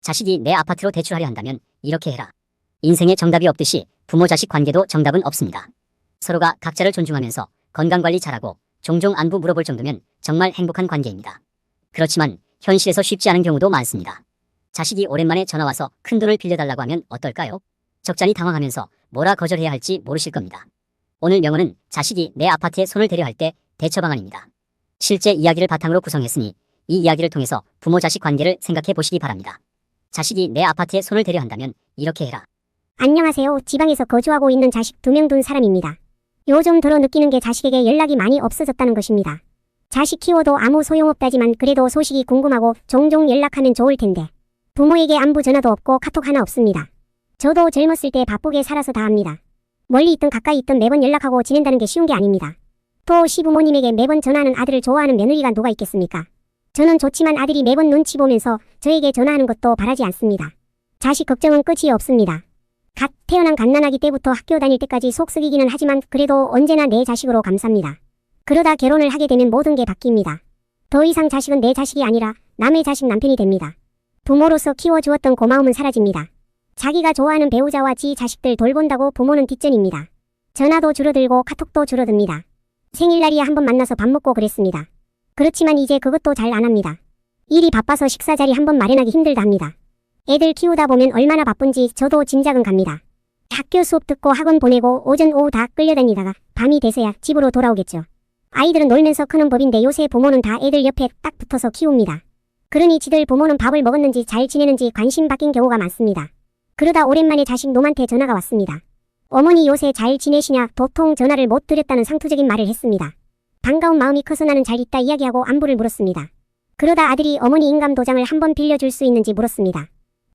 자식이 내 아파트로 대출하려 한다면 이렇게 해라. 인생에 정답이 없듯이 부모-자식 관계도 정답은 없습니다. 서로가 각자를 존중하면서 건강관리 잘하고 종종 안부 물어볼 정도면 정말 행복한 관계입니다. 그렇지만 현실에서 쉽지 않은 경우도 많습니다. 자식이 오랜만에 전화와서 큰돈을 빌려달라고 하면 어떨까요? 적잖이 당황하면서 뭐라 거절해야 할지 모르실 겁니다. 오늘 명언은 자식이 내 아파트에 손을 대려 할 때 대처 방안입니다. 실제 이야기를 바탕으로 구성했으니 이 이야기를 통해서 부모-자식 관계를 생각해 보시기 바랍니다. 자식이 내 아파트에 손을 대려 한다면 이렇게 해라. 안녕하세요. 지방에서 거주하고 있는 자식 2명 둔 사람입니다. 요즘 들어 느끼는 게 자식에게 연락이 많이 없어졌다는 것입니다. 자식 키워도 아무 소용없다지만 그래도 소식이 궁금하고 종종 연락하면 좋을 텐데 부모에게 안부 전화도 없고 카톡 하나 없습니다. 저도 젊었을 때 바쁘게 살아서 다 합니다. 멀리 있든 가까이 있든 매번 연락하고 지낸다는 게 쉬운 게 아닙니다. 또 시부모님에게 매번 전화하는 아들을 좋아하는 며느리가 누가 있겠습니까? 저는 좋지만 아들이 매번 눈치 보면서 저에게 전화하는 것도 바라지 않습니다. 자식 걱정은 끝이 없습니다. 갓 태어난 갓난아기 때부터 학교 다닐 때까지 속 썩이기는 하지만 그래도 언제나 내 자식으로 감쌉니다. 그러다 결혼을 하게 되면 모든 게 바뀝니다. 더 이상 자식은 내 자식이 아니라 남의 자식 남편이 됩니다. 부모로서 키워주었던 고마움은 사라집니다. 자기가 좋아하는 배우자와 지 자식들 돌본다고 부모는 뒷전입니다. 전화도 줄어들고 카톡도 줄어듭니다. 생일날이야 한번 만나서 밥 먹고 그랬습니다. 그렇지만 이제 그것도 잘 안 합니다. 일이 바빠서 식사 자리 한번 마련하기 힘들다 합니다. 애들 키우다 보면 얼마나 바쁜지 저도 짐작은 갑니다. 학교 수업 듣고 학원 보내고 오전 오후 다 끌려다니다가 밤이 돼서야 집으로 돌아오겠죠. 아이들은 놀면서 크는 법인데 요새 부모는 다 애들 옆에 딱 붙어서 키웁니다. 그러니 지들 부모는 밥을 먹었는지 잘 지내는지 관심 바뀐 경우가 많습니다. 그러다 오랜만에 자식 놈한테 전화가 왔습니다. 어머니 요새 잘 지내시냐 도통 전화를 못 드렸다는 상투적인 말을 했습니다. 반가운 마음이 커서 나는 잘 있다 이야기하고 안부를 물었습니다. 그러다 아들이 어머니 인감도장을 한번 빌려줄 수 있는지 물었습니다.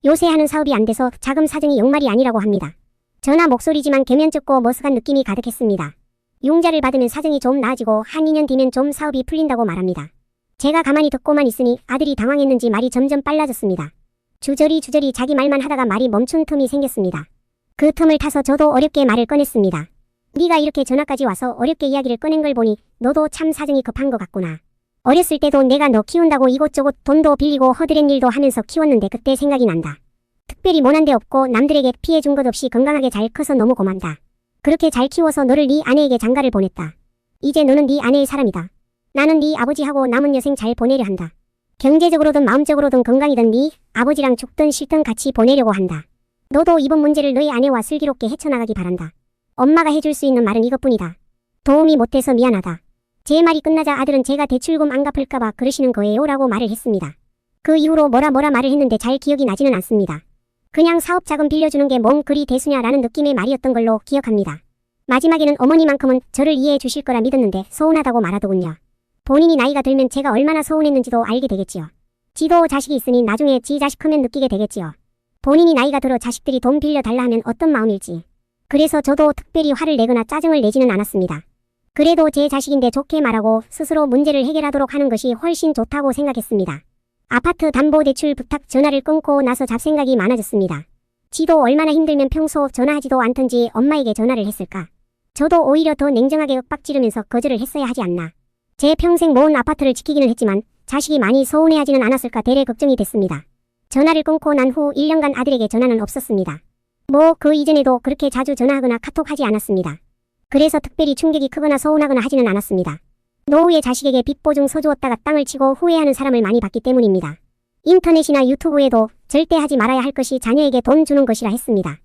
요새 하는 사업이 안 돼서 자금 사정이 영말이 아니라고 합니다. 전화 목소리지만 개면쩍고 머쓱한 느낌이 가득했습니다. 융자를 받으면 사정이 좀 나아지고 한 2년 뒤면 좀 사업이 풀린다고 말합니다. 제가 가만히 듣고만 있으니 아들이 당황했는지 말이 점점 빨라졌습니다. 주저리 자기 말만 하다가 말이 멈춘 틈이 생겼습니다. 그 틈을 타서 저도 어렵게 말을 꺼냈습니다. 네가 이렇게 전화까지 와서 어렵게 이야기를 꺼낸 걸 보니 너도 참 사정이 급한 것 같구나. 어렸을 때도 내가 너 키운다고 이곳저곳 돈도 빌리고 허드렛 일도 하면서 키웠는데 그때 생각이 난다. 특별히 모난 데 없고 남들에게 피해 준 것 없이 건강하게 잘 커서 너무 고맙다. 그렇게 잘 키워서 너를 네 아내에게 장가를 보냈다. 이제 너는 네 아내의 사람이다. 나는 네 아버지하고 남은 여생 잘 보내려 한다. 경제적으로든 마음적으로든 건강이든 네 아버지랑 죽든 싫든 같이 보내려고 한다. 너도 이번 문제를 너의 아내와 슬기롭게 헤쳐나가기 바란다. 엄마가 해줄 수 있는 말은 이것뿐이다. 도움이 못돼서 미안하다. 제 말이 끝나자 아들은 제가 대출금 안 갚을까봐 그러시는 거예요 라고 말을 했습니다. 그 이후로 뭐라 말을 했는데 잘 기억이 나지는 않습니다. 그냥 사업 자금 빌려주는 게 뭔 그리 대수냐라는 느낌의 말이었던 걸로 기억합니다. 마지막에는 어머니만큼은 저를 이해해 주실 거라 믿었는데 서운하다고 말하더군요. 본인이 나이가 들면 제가 얼마나 서운했는지도 알게 되겠지요. 지도 자식이 있으니 나중에 지 자식 크면 느끼게 되겠지요. 본인이 나이가 들어 자식들이 돈 빌려달라 하면 어떤 마음일지. 그래서 저도 특별히 화를 내거나 짜증을 내지는 않았습니다. 그래도 제 자식인데 좋게 말하고 스스로 문제를 해결하도록 하는 것이 훨씬 좋다고 생각했습니다. 아파트 담보대출 부탁 전화를 끊고 나서 잡생각이 많아졌습니다. 지도 얼마나 힘들면 평소 전화하지도 않던지 엄마에게 전화를 했을까. 저도 오히려 더 냉정하게 윽박지르면서 거절을 했어야 하지 않나. 제 평생 모은 아파트를 지키기는 했지만 자식이 많이 서운해하지는 않았을까 대래 걱정이 됐습니다. 전화를 끊고 난 후 1년간 아들에게 전화는 없었습니다. 그 이전에도 그렇게 자주 전화하거나 카톡하지 않았습니다. 그래서 특별히 충격이 크거나 서운하거나 하지는 않았습니다. 노후에 자식에게 빚 보증 서주었다가 땅을 치고 후회하는 사람을 많이 봤기 때문입니다. 인터넷이나 유튜브에도 절대 하지 말아야 할 것이 자녀에게 돈 주는 것이라 했습니다.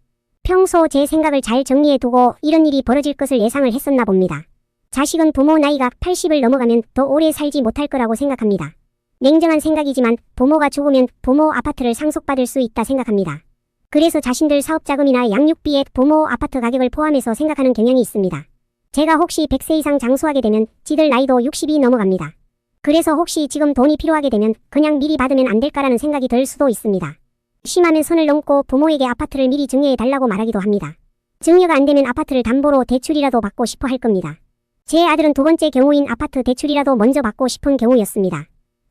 평소 제 생각을 잘 정리해두고 이런 일이 벌어질 것을 예상을 했었나 봅니다. 자식은 부모 나이가 80을 넘어가면 더 오래 살지 못할 거라고 생각합니다. 냉정한 생각이지만 부모가 죽으면 부모 아파트를 상속받을 수 있다 생각합니다. 그래서 자신들 사업자금이나 양육비에 부모 아파트 가격을 포함해서 생각하는 경향이 있습니다. 제가 혹시 100세 이상 장수하게 되면 지들 나이도 60이 넘어갑니다. 그래서 혹시 지금 돈이 필요하게 되면 그냥 미리 받으면 안 될까라는 생각이 들 수도 있습니다. 심하면 선을 넘고 부모에게 아파트를 미리 증여해달라고 말하기도 합니다. 증여가 안 되면 아파트를 담보로 대출이라도 받고 싶어 할 겁니다. 제 아들은 두 번째 경우인 아파트 대출이라도 먼저 받고 싶은 경우였습니다.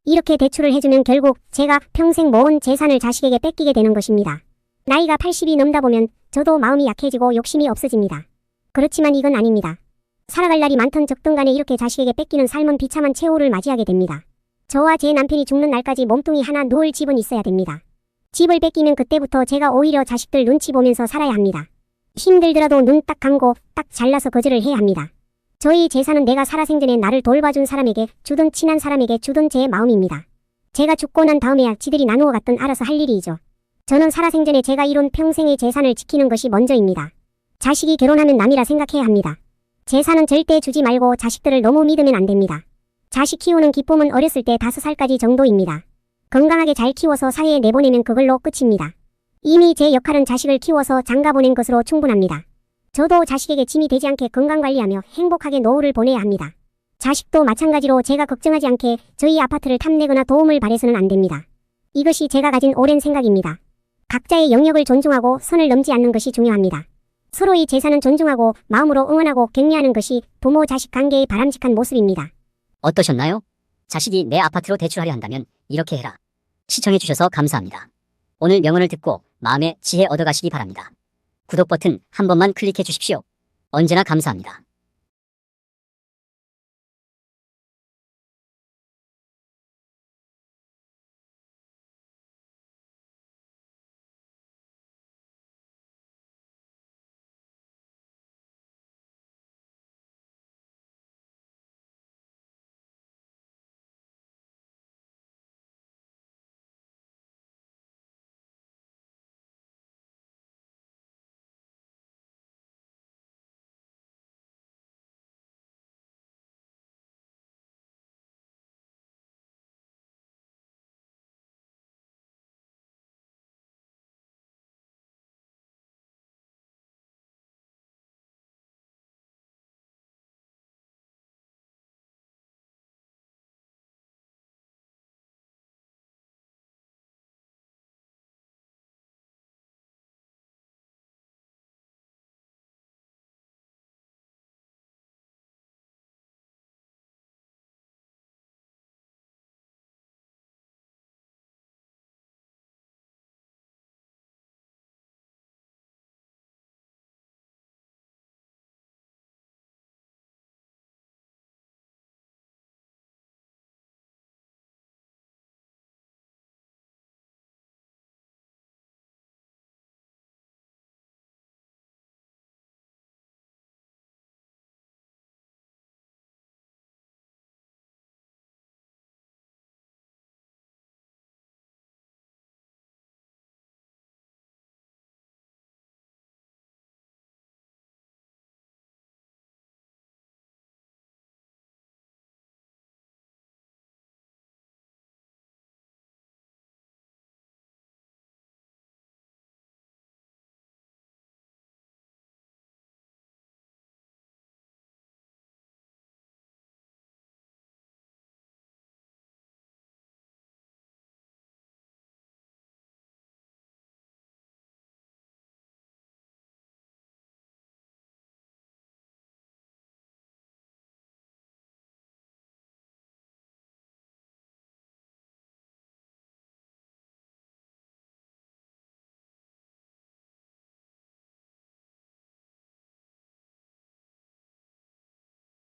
이렇게 대출을 해주면 결국 제가 평생 모은 재산을 자식에게 뺏기게 되는 것입니다. 나이가 80이 넘다 보면 저도 마음이 약해지고 욕심이 없어집니다. 그렇지만 이건 아닙니다. 살아갈 날이 많든 적든 간에 이렇게 자식에게 뺏기는 삶은 비참한 최후를 맞이하게 됩니다. 저와 제 남편이 죽는 날까지 몸뚱이 하나 누울 집은 있어야 됩니다. 집을 뺏기면 그때부터 제가 오히려 자식들 눈치 보면서 살아야 합니다. 힘들더라도 눈 딱 감고 딱 잘라서 거절을 해야 합니다. 저희 재산은 내가 살아생전에 나를 돌봐준 사람에게 주든 친한 사람에게 주든 제 마음입니다. 제가 죽고 난 다음에야 지들이 나누어 갖든 알아서 할 일이죠. 저는 살아생전에 제가 이룬 평생의 재산을 지키는 것이 먼저입니다. 자식이 결혼하면 남이라 생각해야 합니다. 재산은 절대 주지 말고 자식들을 너무 믿으면 안 됩니다. 자식 키우는 기쁨은 어렸을 때 5살까지 정도입니다. 건강하게 잘 키워서 사회에 내보내면 그걸로 끝입니다. 이미 제 역할은 자식을 키워서 장가 보낸 것으로 충분합니다. 저도 자식에게 짐이 되지 않게 건강관리하며 행복하게 노후를 보내야 합니다. 자식도 마찬가지로 제가 걱정하지 않게 저희 아파트를 탐내거나 도움을 바래서는 안 됩니다. 이것이 제가 가진 오랜 생각입니다. 각자의 영역을 존중하고 선을 넘지 않는 것이 중요합니다. 서로의 재산은 존중하고 마음으로 응원하고 격려하는 것이 부모 자식 관계의 바람직한 모습입니다. 어떠셨나요? 자식이 내 아파트로 대출하려 한다면 이렇게 해라. 시청해주셔서 감사합니다. 오늘 명언을 듣고 마음의 지혜 얻어가시기 바랍니다. 구독 버튼 한 번만 클릭해 주십시오. 언제나 감사합니다.